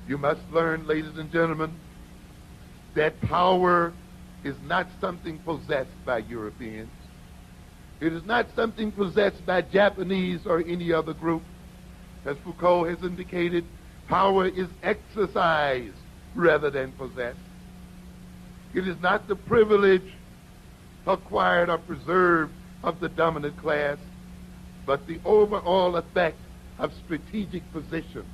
You must learn, ladies and gentlemen, that power is not something possessed by Europeans. It is not something possessed by Japanese or any other group. As Foucault has indicated, power is exercised rather than possessed. It is not the privilege acquired or preserved of the dominant class, but the overall effect of strategic positions.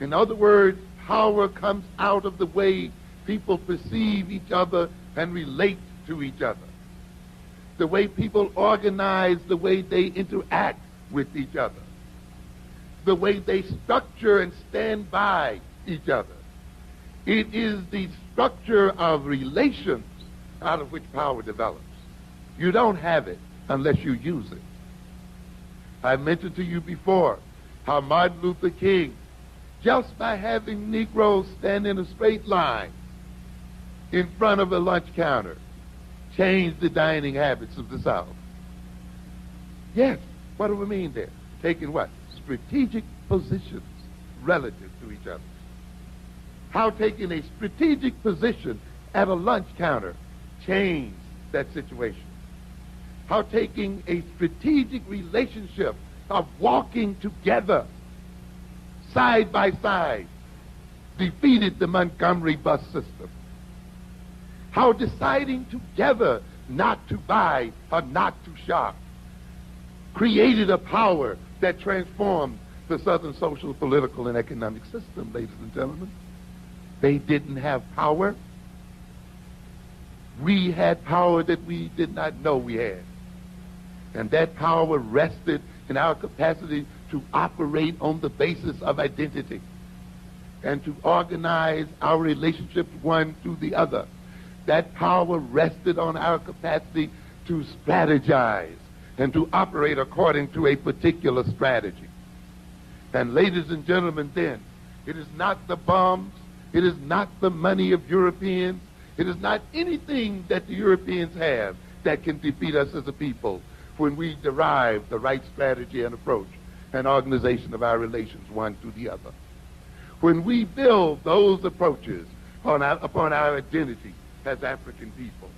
In other words, power comes out of the way people perceive each other and relate to each other, the way people organize, the way they interact with each other, the way they structure and stand by each other. It is the structure of relations out of which power develops. You don't have it unless you use it. I mentioned to you before how Martin Luther King, just by having Negroes stand in a straight line in front of a lunch counter, changed the dining habits of the South. Yes, what do we mean there? Taking what? Strategic positions relative to each other. How taking a strategic position at a lunch counter changed that situation. How taking a strategic relationship of walking together side by side defeated the Montgomery bus system. How deciding together not to buy or not to shop created a power that transformed the Southern social, political, and economic system, ladies and gentlemen. They didn't have power. We had power that we did not know we had. And that power rested in our capacity to operate on the basis of identity and to organize our relationships one to the other. That power rested on our capacity to strategize and to operate according to a particular strategy. And ladies and gentlemen, then, it is not the bombs, it is not the money of Europeans, it is not anything that the Europeans have that can defeat us as a people when we derive the right strategy and approach and organization of our relations one to the other. When we build those approaches upon our identity as African people,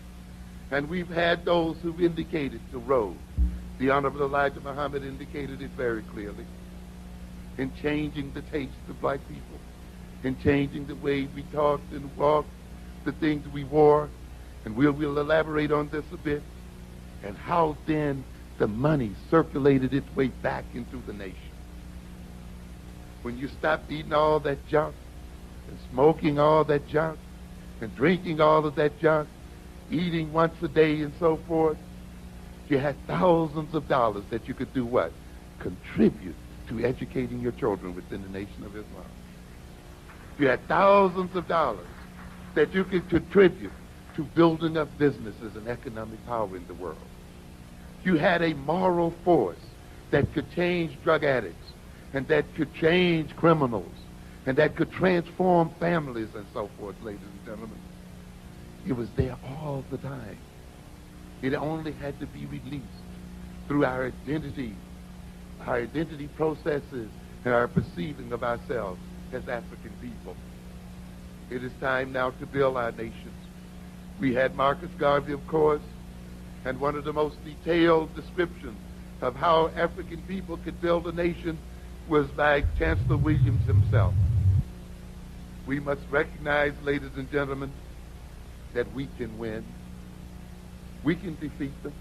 and we've had those who've indicated the road. The Honorable Elijah Muhammad indicated it very clearly in changing the taste of black people, in changing the way we talked and walked, the things we wore, and we'll elaborate on this a bit, and how then the money circulated its way back into the nation. When you stopped eating all that junk and smoking all that junk and drinking all of that junk, eating once a day and so forth, you had thousands of dollars that you could do what? Contribute to educating your children within the Nation of Islam. You had thousands of dollars that you could contribute to building up businesses and economic power in the world. You had a moral force that could change drug addicts and that could change criminals and that could transform families and so forth, ladies and gentlemen. It was there all the time. It only had to be released through our identity processes, and our perceiving of ourselves as African people. It is time now to build our nations. We had Marcus Garvey, of course, and one of the most detailed descriptions of how African people could build a nation was by Chancellor Williams himself. We must recognize, ladies and gentlemen, that we can win. We can defeat them.